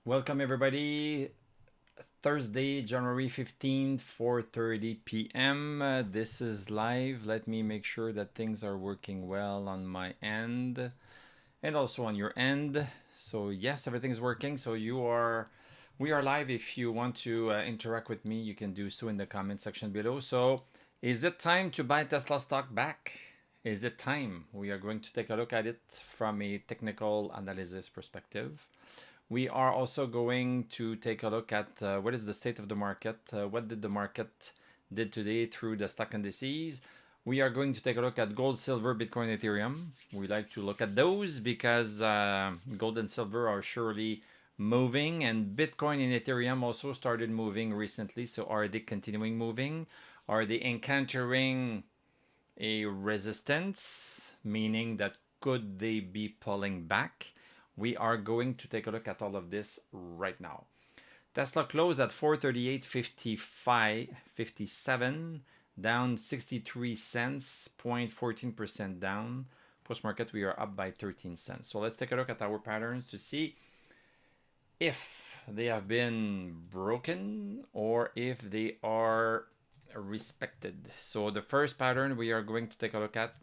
Welcome everybody. Thursday, January 15th, 4:30 p.m. This is live. Let me make sure that things are working well on my end and also on your end. So yes, everything's working. So we are live. If you want to interact with me, you can do so in the comment section below. So is it time to buy Tesla stock back? Is it time? We are going to take a look at it from a technical analysis perspective. We are also going to take a look at what is the state of the market, what did the market did today through the stock indices. We are going to take a look at gold, silver, Bitcoin, Ethereum. We like to look at those because gold and silver are surely moving, and Bitcoin and Ethereum also started moving recently. So are they continuing moving? Are they encountering a resistance, meaning that could they be pulling back? We are going to take a look at all of this right now. Tesla closed at 438.57, down 63 cents, 0.14% down. Post-market, we are up by 13 cents. So let's take a look at our patterns to see if they have been broken or if they are respected. So the first pattern we are going to take a look at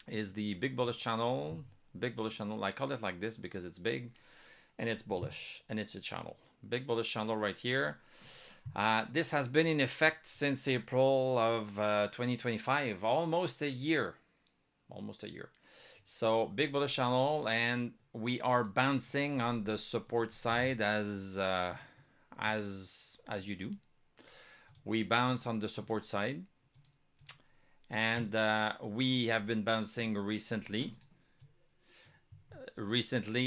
is the big bullish channel. Big bullish channel, I call it like this because it's big and it's bullish and it's a channel. Big bullish channel right here. This has been in effect since April of 2025, almost a year. So big bullish channel, and we are bouncing on the support side as you do. We bounce on the support side, and we have been bouncing recently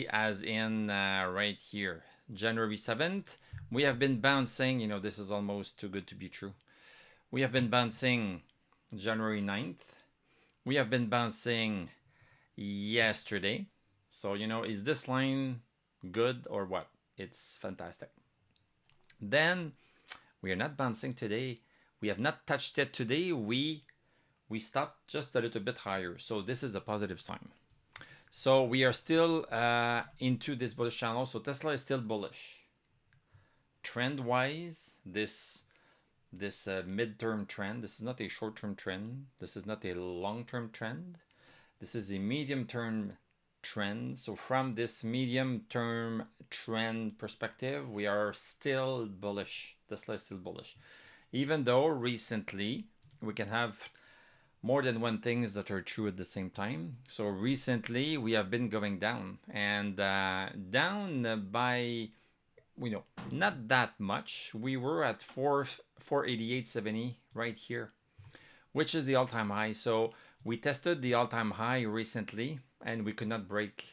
as in right here, January 7th. We have been bouncing, you know, this is almost too good to be true. We have been bouncing January 9th. We have been bouncing yesterday. So, you know, is this line good or what? It's fantastic. Then we are not bouncing today. We have not touched it today. We stopped just a little bit higher. So this is a positive sign. So we are still into this bullish channel. So Tesla is still bullish. Trend-wise, this midterm trend, this is not a short-term trend. This is not a long-term trend. This is a medium-term trend. So from this medium-term trend perspective, we are still bullish. Tesla is still bullish. Even though recently we can have more than one things that are true at the same time. So recently we have been going down, and down by, you know, not that much. We were at 488.70 right here, which is the all-time high. So we tested the all-time high recently, and we could not break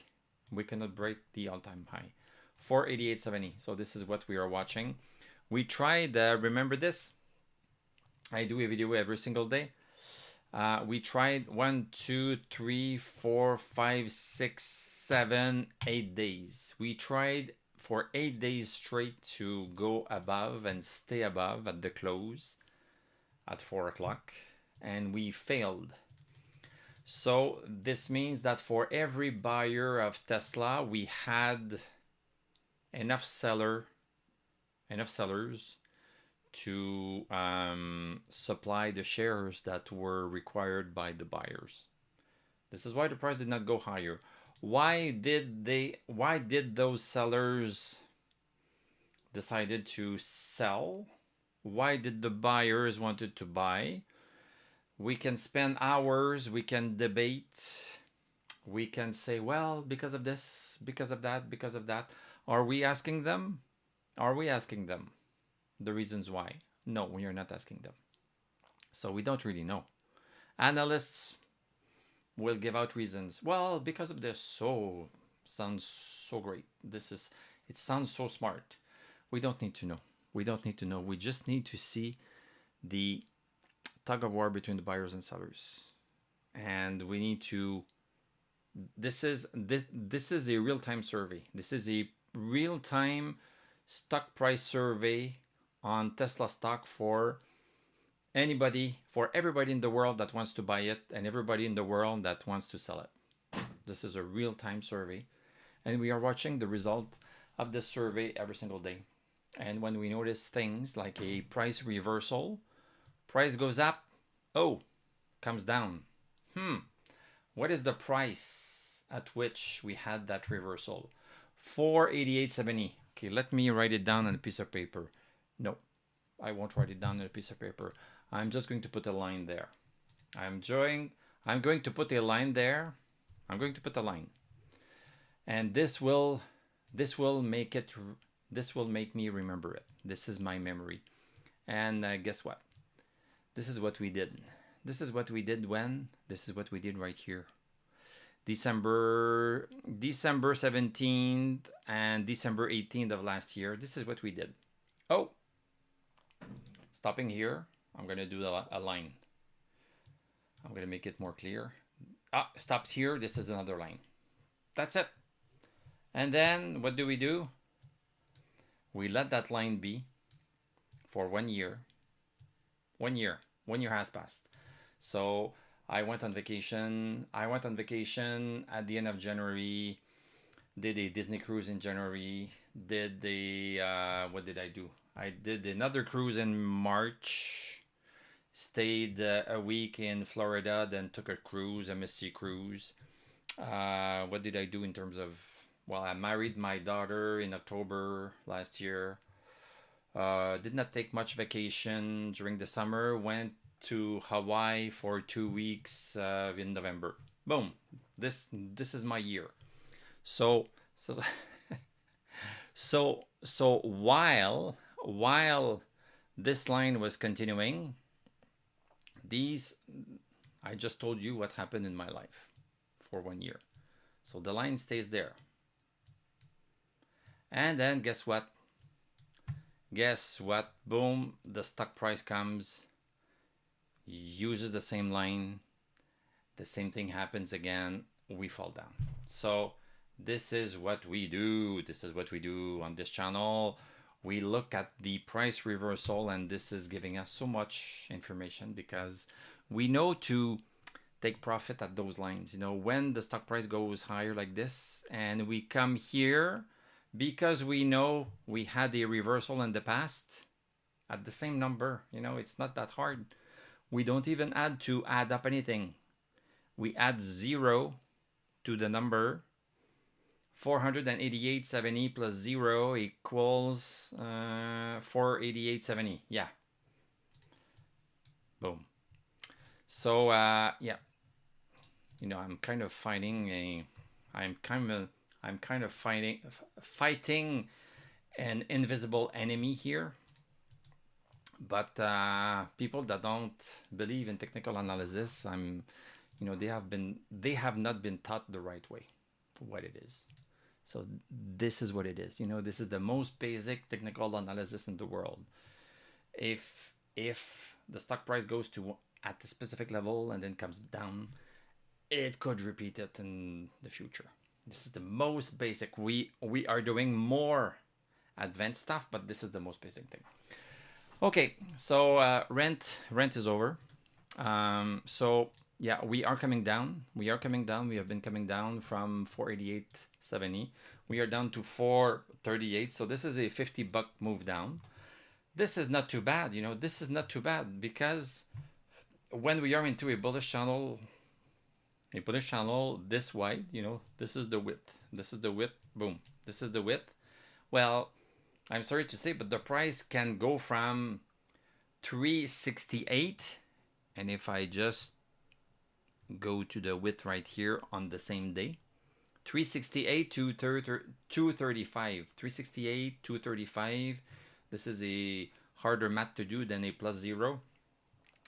the all-time high, 488.70. So this is what we are watching. We tried, remember this? I do a video every single day. We tried 1, 2, 3, 4, 5, 6, 7, 8 days. We tried for 8 days straight to go above and stay above at the close at 4 o'clock, and we failed. So this means that for every buyer of Tesla, we had enough sellers to supply the shares that were required by the buyers. This is why the price did not go higher. Why did those sellers decided to sell? Why did the buyers wanted to buy? We can spend hours, we can debate, we can say, well, because of this, because of that, because of that. Are we asking them? Are we asking them the reasons why? No, we are not asking them. So we don't really know. Analysts will give out reasons. Well, because of this. So sounds so great. It sounds so smart. We don't need to know. We don't need to know. We just need to see the tug of war between the buyers and sellers. And we need to, this is a real-time survey. This is a real-time stock price survey on Tesla stock for everybody in the world that wants to buy it and everybody in the world that wants to sell it. This is a real-time survey, and we are watching the result of the survey every single day. And when we notice things like a price reversal, price goes up, oh, comes down. What is the price at which we had that reversal? 488.70. Okay, let me write it down on a piece of paper. No, I won't write it down on a piece of paper. I'm just going to put a line there. I'm going to put a line there. I'm going to put a line. And this will make me remember it. This is my memory. And guess what? This is what we did. This is what we did when? This is what we did right here. December 17th and December 18th of last year. This is what we did. Oh, stopping here, I'm going to do a line. I'm going to make it more clear. Stopped here. This is another line. That's it. And then what do? We let that line be for 1 year. 1 year. 1 year has passed. So I went on vacation. At the end of January. Did a Disney cruise in January. Did what did I do? I did another cruise in March. Stayed a week in Florida, then took a cruise, a Missy cruise. What did I do in terms of? Well, I married my daughter in October last year. Did not take much vacation during the summer. Went to Hawaii for 2 weeks in November. Boom. This is my year. So while this line was continuing, I just told you what happened in my life for 1 year. So the line stays there. And then guess what? Boom, the stock price comes, uses the same line, the same thing happens again, we fall down. So this is what we do. This is what we do on this channel. We look at the price reversal, and this is giving us so much information because we know to take profit at those lines. When the stock price goes higher like this and we come here, because we know we had a reversal in the past at the same number, it's not that hard. We don't even add up anything. We add 0 to the number. 488.70 plus 0 equals 488.70. Yeah. Boom. So yeah. I'm kind of fighting fighting an invisible enemy here. But people that don't believe in technical analysis, they have not been taught the right way what it is. So this is what it is. This is the most basic technical analysis in the world. If the stock price goes to at a specific level and then comes down, it could repeat it in the future. This is the most basic. We are doing more advanced stuff, but this is the most basic thing. Okay, so rent is over. So yeah, we are coming down. We have been coming down from 488.70. We are down to 438. So this is a $50 move down. This is not too bad. This is not too bad because when we are into a bullish channel this wide, this is the width. This is the width. Boom. This is the width. Well, I'm sorry to say, but the price can go from 368, and if I just go to the width right here on the same day, 368 to 235. 368, 235. This is a harder math to do than a plus 0.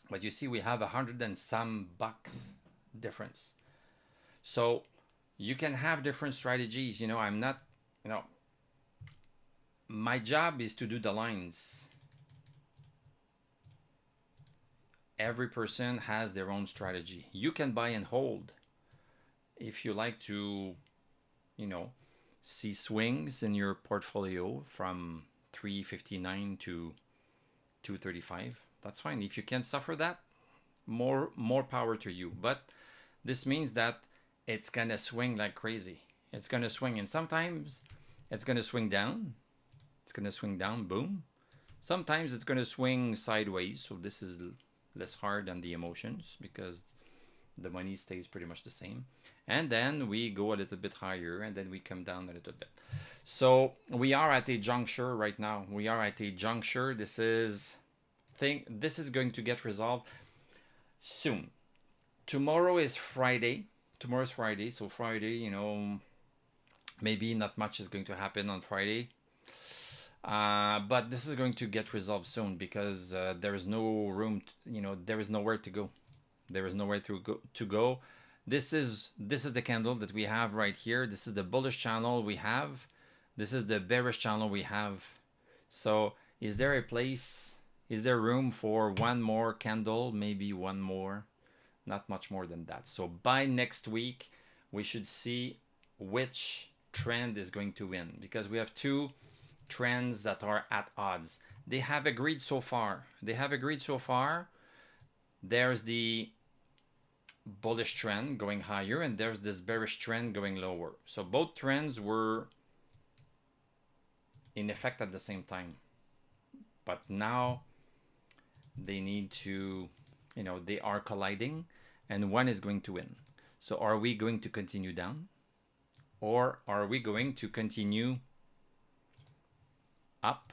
But you see, we have 100 and some bucks difference. So you can have different strategies. I'm not, my job is to do the lines. Every person has their own strategy. You can buy and hold if you like to, see swings in your portfolio from 359 to 235. That's fine. If you can suffer that, more power to you. But this means that it's gonna swing like crazy. It's gonna swing, and sometimes it's going to swing down. It's going to swing down, boom. Sometimes it's going to swing sideways, so this is less hard than the emotions because the money stays pretty much the same. And then we go a little bit higher, and then we come down a little bit. So we are at a juncture right now. We are at a juncture. This is going to get resolved soon. Tomorrow is Friday. Tomorrow is Friday, so Friday, you know, maybe not much is going to happen on Friday. But this is going to get resolved soon because there is no room, there is nowhere to go. There is nowhere to go. This is the candle that we have right here. This is the bullish channel we have. This is the bearish channel we have. So is there a place? Is there room for one more candle? Maybe one more. Not much more than that. So by next week, we should see which trend is going to win because we have two trends that are at odds. They have agreed so far. There's the bullish trend going higher and there's this bearish trend going lower. So both trends were in effect at the same time. But now they need to, they are colliding and one is going to win. So are we going to continue down or are we going to continue up?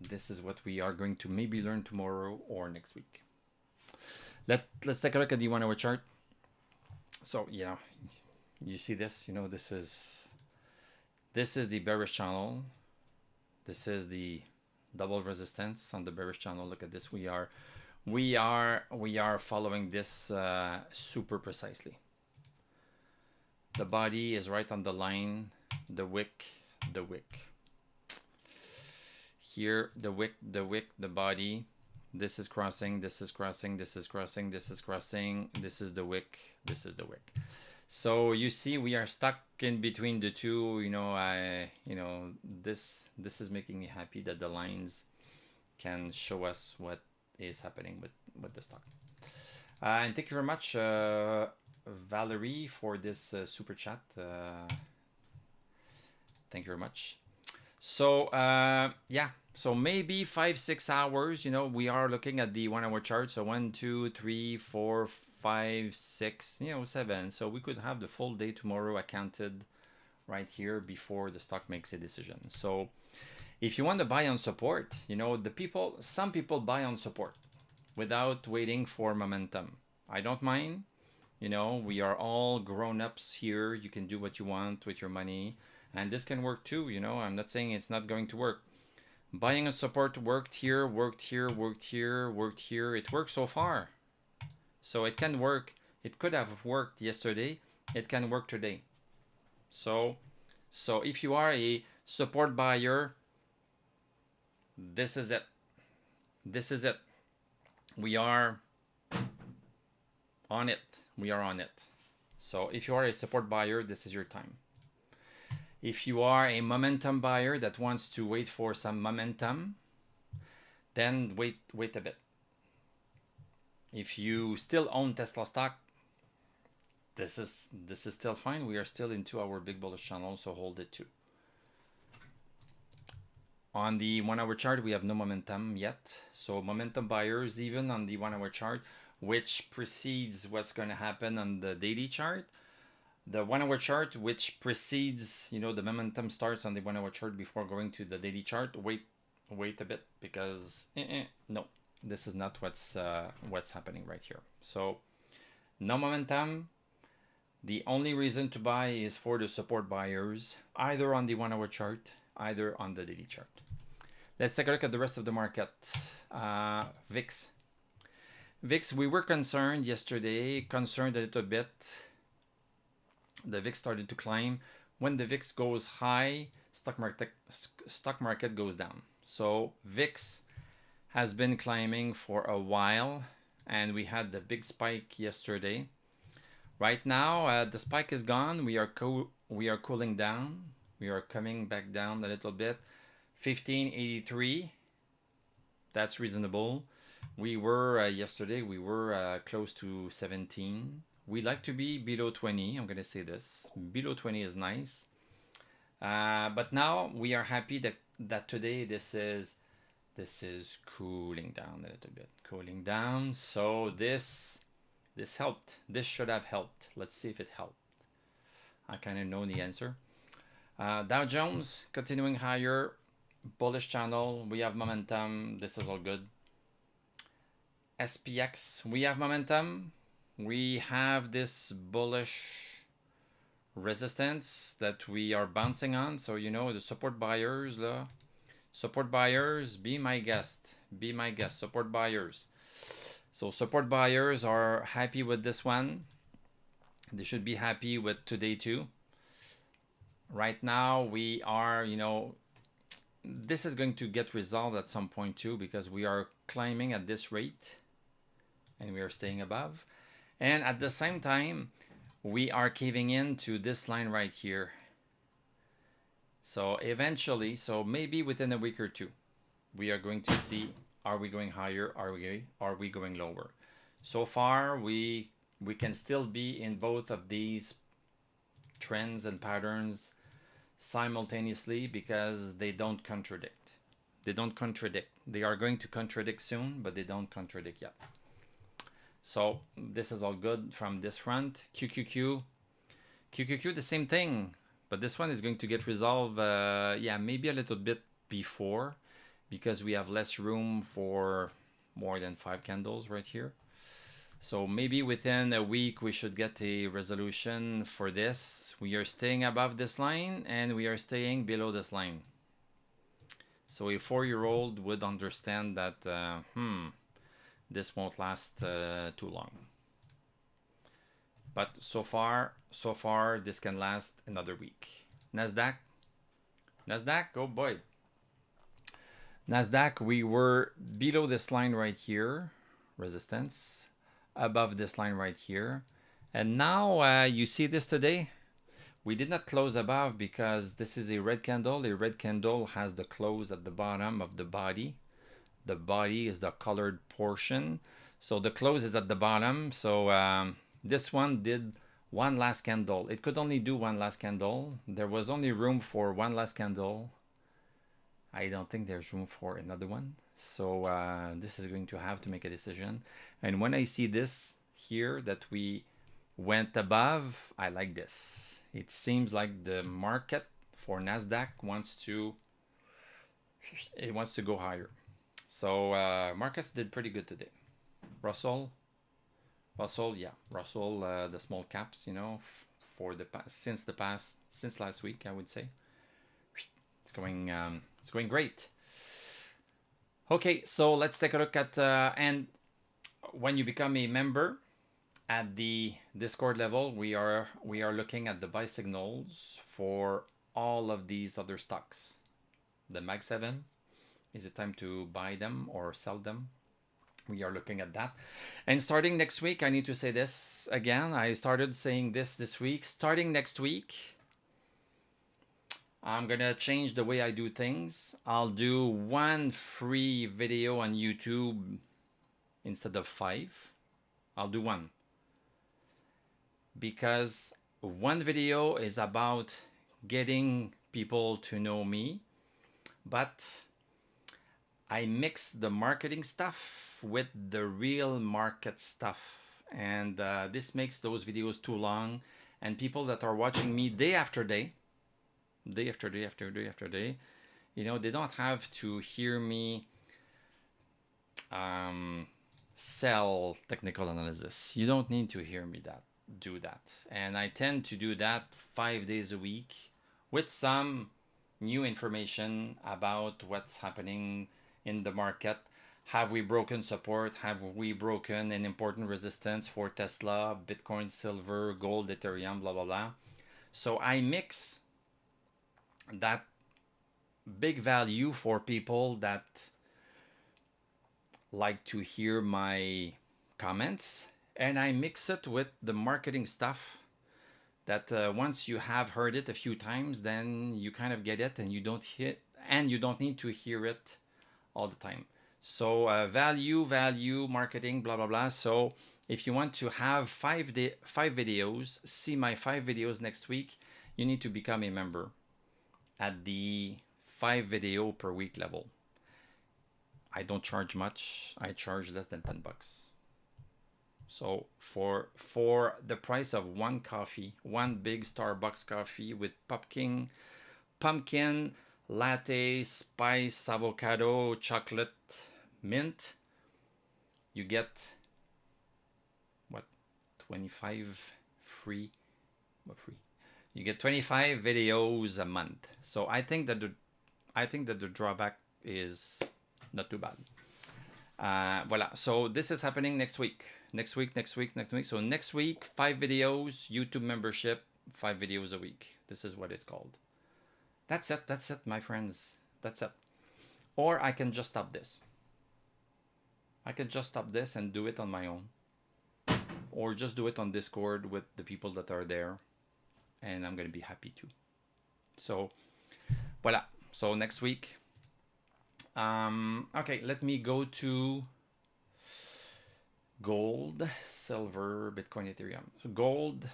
This is what we are going to maybe learn tomorrow or next week. Let's take a look at the 1 hour chart. So, you see this, this is the bearish channel. This is the double resistance on the bearish channel. Look at this. We are following this super precisely. The body is right on the line, the wick. Here, the wick, the body. This is crossing, this is crossing, this is crossing, this is crossing, this is the wick, this is the wick. So you see we are stuck in between the two. This is making me happy that the lines can show us what is happening with the stock. And thank you very much, Valerie, for this super chat. Thank you very much. So so maybe 5-6 hours, we are looking at the 1 hour chart. So 1, 2, 3, 4, 5, 6, 7. So we could have the full day tomorrow accounted right here before the stock makes a decision. So if you want to buy on support, some people buy on support without waiting for momentum. I don't mind. We are all grown-ups here. You can do what you want with your money. And this can work too, I'm not saying it's not going to work. Buying a support worked here, worked here, worked here, worked here. It worked so far. So it can work. It could have worked yesterday. It can work today. So if you are a support buyer, this is it. This is it. We are on it. We are on it. So if you are a support buyer, this is your time. If you are a momentum buyer that wants to wait for some momentum, then wait a bit. If you still own Tesla stock, this is still fine. We are still into our big bullish channel, so hold it too. On the 1 hour chart, we have no momentum yet. So momentum buyers, even on the 1 hour chart, which precedes what's going to happen on the daily chart. The 1 hour chart, which precedes, the momentum starts on the 1 hour chart before going to the daily chart. Wait a bit because no, this is not what's happening right here. So no momentum. The only reason to buy is for the support buyers, either on the 1 hour chart, either on the daily chart. Let's take a look at the rest of the market. VIX. VIX, we were concerned yesterday, concerned a little bit. The VIX started to climb. When the VIX goes high, stock market goes down. So VIX has been climbing for a while, and we had the big spike yesterday. Right now, the spike is gone. We are cooling down. We are coming back down a little bit. 1583. That's reasonable. We were yesterday. We were close to 17. We like to be below 20. I'm going to say this. Below 20 is nice. But now we are happy that today this is cooling down a little bit. Cooling down. So this helped. This should have helped. Let's see if it helped. I kind of know the answer. Dow Jones continuing higher. Bullish channel. We have momentum. This is all good. SPX. We have momentum. We have this bullish resistance that we are bouncing on. So, you know, the support buyers, support buyers, be my guest. Be my guest. Support buyers. So support buyers are happy with this one. They should be happy with today too. Right now we are, you know, this is going to get resolved at some point too, because we are climbing at this rate and we are staying above. And at the same time, we are caving into this line right here. So eventually, so maybe within a week or two, we are going to see, are we going higher? Are we going lower? So far, we can still be in both of these trends and patterns simultaneously because they don't contradict. They don't contradict. They are going to contradict soon, but they don't contradict yet. So this is all good from this front. QQQ, the same thing, but this one is going to get resolved, yeah, maybe a little bit before, because we have less room for more than 5 candles right here. So maybe within a week we should get a resolution for this. We are staying above this line and we are staying below this line. So a 4-year-old would understand that this won't last too long. But so far this can last another week. Nasdaq, oh boy. Nasdaq, we were below this line right here, resistance, above this line right here. And now you see this today. We did not close above because this is a red candle. A red candle has the close at the bottom of the body. The body is the colored portion. So the close is at the bottom. So this one did one last candle. It could only do one last candle. There was only room for one last candle. I don't think there's room for another one. So this is going to have to make a decision. And when I see this here that we went above, I like this. It seems like the market for Nasdaq wants to go higher. So markets did pretty good today. Russell, yeah, Russell, the small caps, you know, for the since last week, I would say, it's going great. Okay, so let's take a look at and when you become a member at the Discord level, we are looking at the buy signals for all of these other stocks. The Mag 7, is it time to buy them or sell them? We are looking at that. And starting next week, I need to say this again. I started saying this week. Starting next week, I'm gonna change the way I do things. I'll do 1 free video on YouTube instead of 5. I'll do 1. Because 1 video is about getting people to know me, but I mix the marketing stuff with the real market stuff. And this makes those videos too long. And people that are watching me day after day, you know, they don't have to hear me sell technical analysis. You don't need to hear me do that. And I tend to do that 5 days a week with some new information about what's happening in the market. Have we broken support? Have we broken an important resistance for Tesla, Bitcoin, silver, gold, Ethereum, blah, blah, blah. So I mix that big value for people that like to hear my comments, and I mix it with the marketing stuff that once you have heard it a few times, then you kind of get it, and you don't need to hear it all the time. So value, marketing, blah, blah, blah. So if you want to have five videos, see my 5 videos next week, you need to become a member at the 5 video per week level. I don't charge much. I charge less than 10 bucks. So for the price of one coffee, one big Starbucks coffee with pumpkin, latte, spice, avocado, chocolate, mint, you get what, 25 free, what free? You get 25 videos a month. So I think that the drawback is not too bad. Voila. So this is happening next week. Next week. So next week, 5 videos, YouTube membership, 5 videos a week. This is what it's called. That's it, my friends. That's it. Or I can just stop this. I can just stop this and do it on my own. Or just do it on Discord with the people that are there. And I'm going to be happy too. So, voila. So next week. Okay, let me go to gold, silver, Bitcoin, Ethereum. So gold,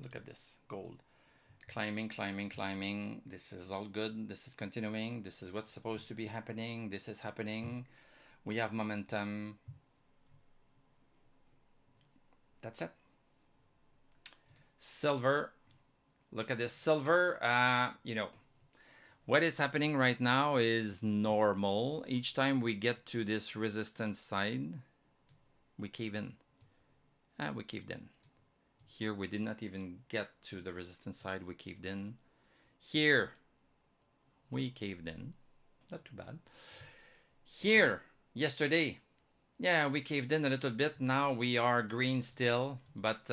look at this, gold. Climbing. This is all good. This is continuing. This is what's supposed to be happening. This is happening. We have momentum. That's it. Silver, look at this. Silver, you know, what is happening right now is normal. Each time we get to this resistance side, we cave in. We caved in. Here we did not even get to the resistance side, we caved in. Here, we caved in. Not too bad. Here, yesterday, yeah, we caved in a little bit. Now we are green still, but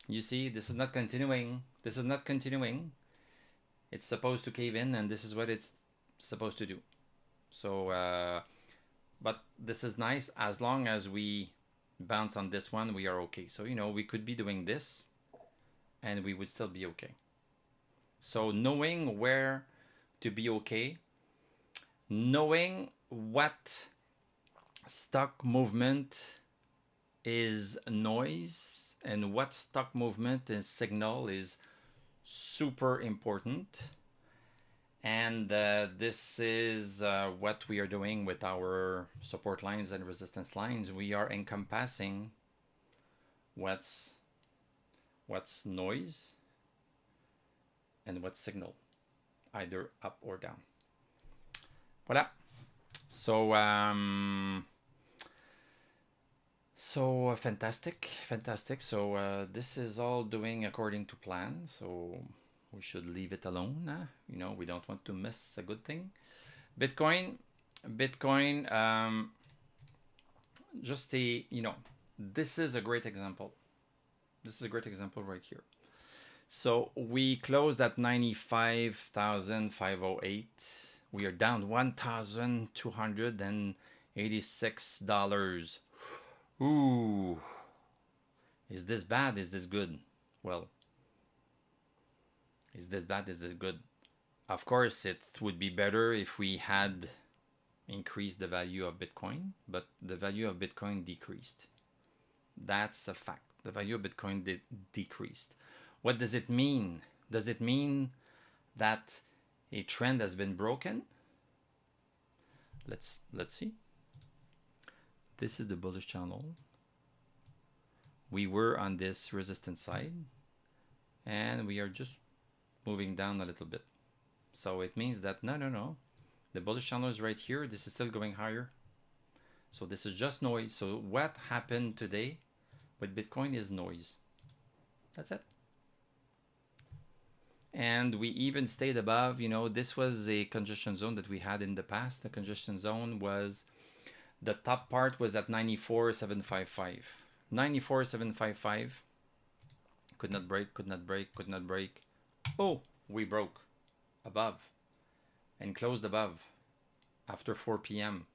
you see, this is not continuing. This is not continuing. It's supposed to cave in, and this is what it's supposed to do. So, but this is nice. As long as we bounce on this one, we are okay. So, you know, we could be doing this, and we would still be okay. So knowing where to be okay, knowing what stock movement is noise and what stock movement is signal is super important. And this is what we are doing with our support lines and resistance lines. We are encompassing what's noise and what's signal, either up or down. Voila. So fantastic. So this is all doing according to plan. So we should leave it alone. You know, we don't want to miss a good thing. Bitcoin, just a, you know, this is a great example. This is a great example right here. So we closed at 95,508. We are down $1,286. Ooh. Is this bad? Is this good? Well, is this bad? Is this good? Of course, it would be better if we had increased the value of Bitcoin, but the value of Bitcoin decreased. That's a fact. The value of Bitcoin decreased. What does it mean? Does it mean that a trend has been broken? Let's see. This is the bullish channel. We were on this resistance side, and we are just moving down a little bit. So it means that no. The bullish channel is right here. This is still going higher. So this is just noise. So what happened today with Bitcoin is noise. That's it. And we even stayed above, you know, this was a congestion zone that we had in the past. The congestion zone was, the top part was at 94,755. 94,755. Could not break. Oh, we broke above and closed above after 4 p.m.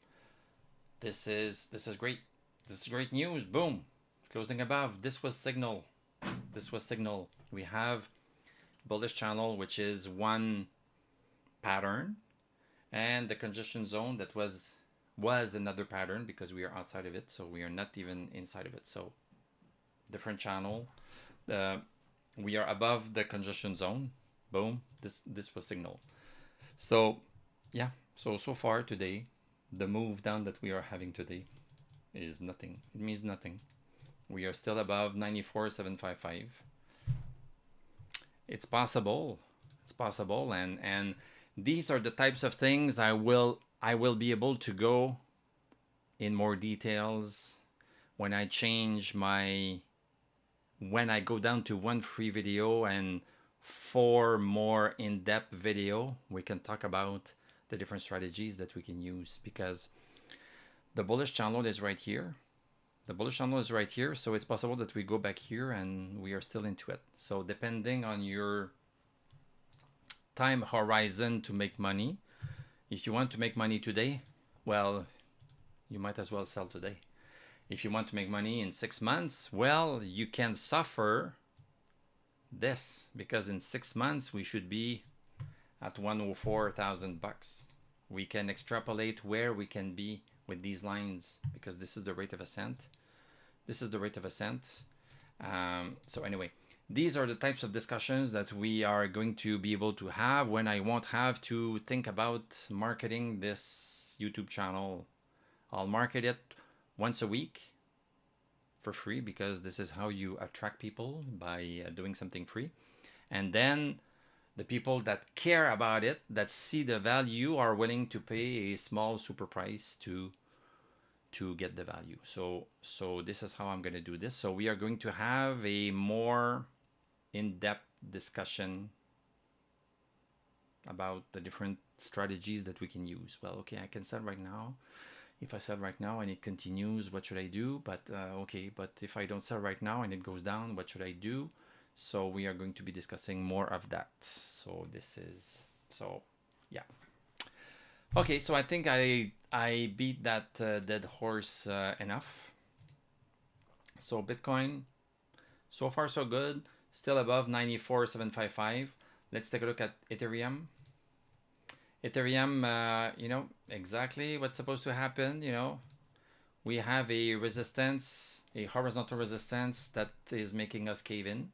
This is great. This is great news. Boom. Closing above. This was signal. We have bullish channel, which is one pattern, and the congestion zone that was was another pattern because we are outside of it, so we are not even inside of it. So different channel. We are above the congestion zone. Boom. This was signal. So yeah. So far today, the move down that we are having today is nothing. It means nothing. We are still above 94,755. It's possible. It's possible, and these are the types of things I will be able to go in more details when I change my, when I go down to 1 free video and 4 more in-depth video. We can talk about the different strategies that we can use, because the bullish channel is right here. The bullish channel is right here, so it's possible that we go back here and we are still into it. So depending on your time horizon to make money, if you want to make money today, well, you might as well sell today. If you want to make money in 6 months, well, you can suffer this, because in 6 months we should be at 104,000 bucks. We can extrapolate where we can be with these lines, because this is the rate of ascent. This is the rate of ascent. So anyway, these are the types of discussions that we are going to be able to have when I won't have to think about marketing this YouTube channel. I'll market it once a week for free, because this is how you attract people, by doing something free. And then the people that care about it, that see the value, are willing to pay a small super price to get the value. So this is how I'm going to do this. So we are going to have a more in-depth discussion about the different strategies that we can use. Well, okay, I can sell right now. If I sell right now and it continues, what should I do? But okay, but if I don't sell right now and it goes down, what should I do? So we are going to be discussing more of that. So this is, so yeah. Okay, so I think I beat that dead horse enough. So Bitcoin, so far so good, still above 94,755. Let's take a look at Ethereum. Ethereum, you know, exactly what's supposed to happen. You know, we have a resistance, a horizontal resistance that is making us cave in.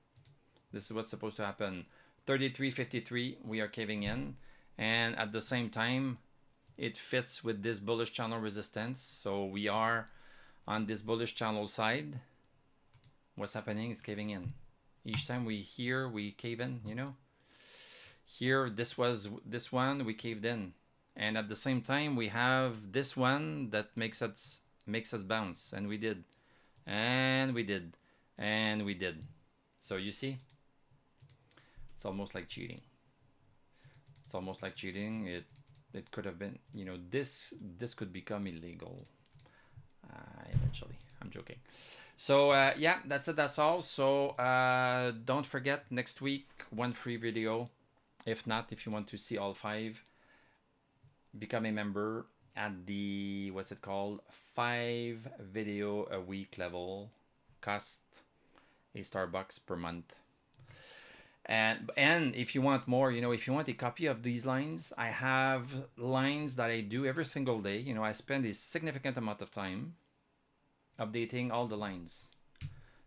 This is what's supposed to happen. 33.53, we are caving in, and at the same time, it fits with this bullish channel resistance. So we are on this bullish channel side. What's happening is caving in. Each time we cave in, you know. Here, this one, we caved in. And at the same time, we have this one that makes us bounce. And we did. And we did. And we did. So you see, it's almost like cheating. It's almost like cheating. It could have been, you know, this could become illegal eventually. I'm joking. So yeah, that's it. That's all. So don't forget, next week, 1 free video. If not, if you want to see all 5, become a member at the, what's it called, 5 video a week level. Cost a Starbucks per month. And if you want more, you know, if you want a copy of these lines, I have lines that I do every single day. You know, I spend a significant amount of time updating all the lines.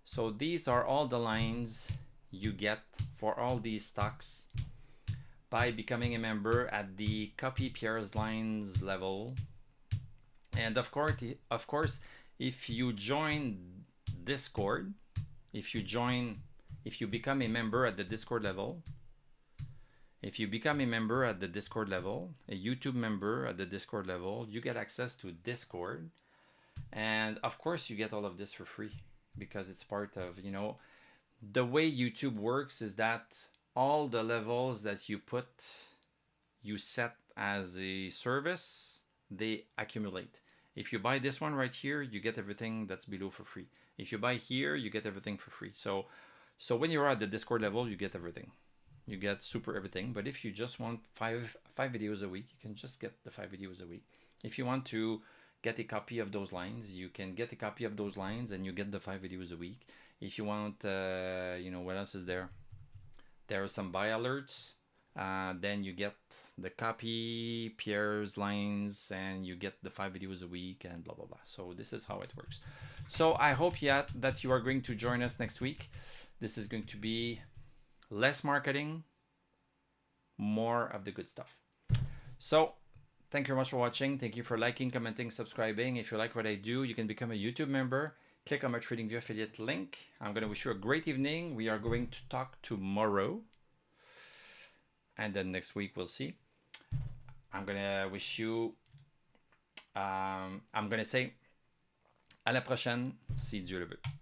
So these are all the lines you get for all these stocks by becoming a member at the copy Pierre's lines level. And of course, if you join Discord, if you become a member at the Discord level, a YouTube member at the Discord level, you get access to Discord. And of course, you get all of this for free, because it's part of, you know, the way YouTube works is that all the levels that you set as a service, they accumulate. If you buy this one right here, you get everything that's below for free. If you buy here, you get everything for free. So when you're at the Discord level, you get everything. You get super everything. But if you just want five videos a week, you can just get the 5 videos a week. If you want to get a copy of those lines, you can get a copy of those lines and you get the 5 videos a week. If you want, you know, what else is there? There are some buy alerts. Then you get the copy Pierre's lines, and you get the 5 videos a week and blah blah blah. So this is how it works. So I hope that you are going to join us next week. This is going to be less marketing, more of the good stuff. So thank you very much for watching. Thank you for liking, commenting, subscribing. If you like what I do, you can become a YouTube member. Click on my TradingView affiliate link. I'm going to wish you a great evening. We are going to talk tomorrow, and then next week we'll see. I'm going to wish you, I'm going to say à la prochaine, si Dieu le veut.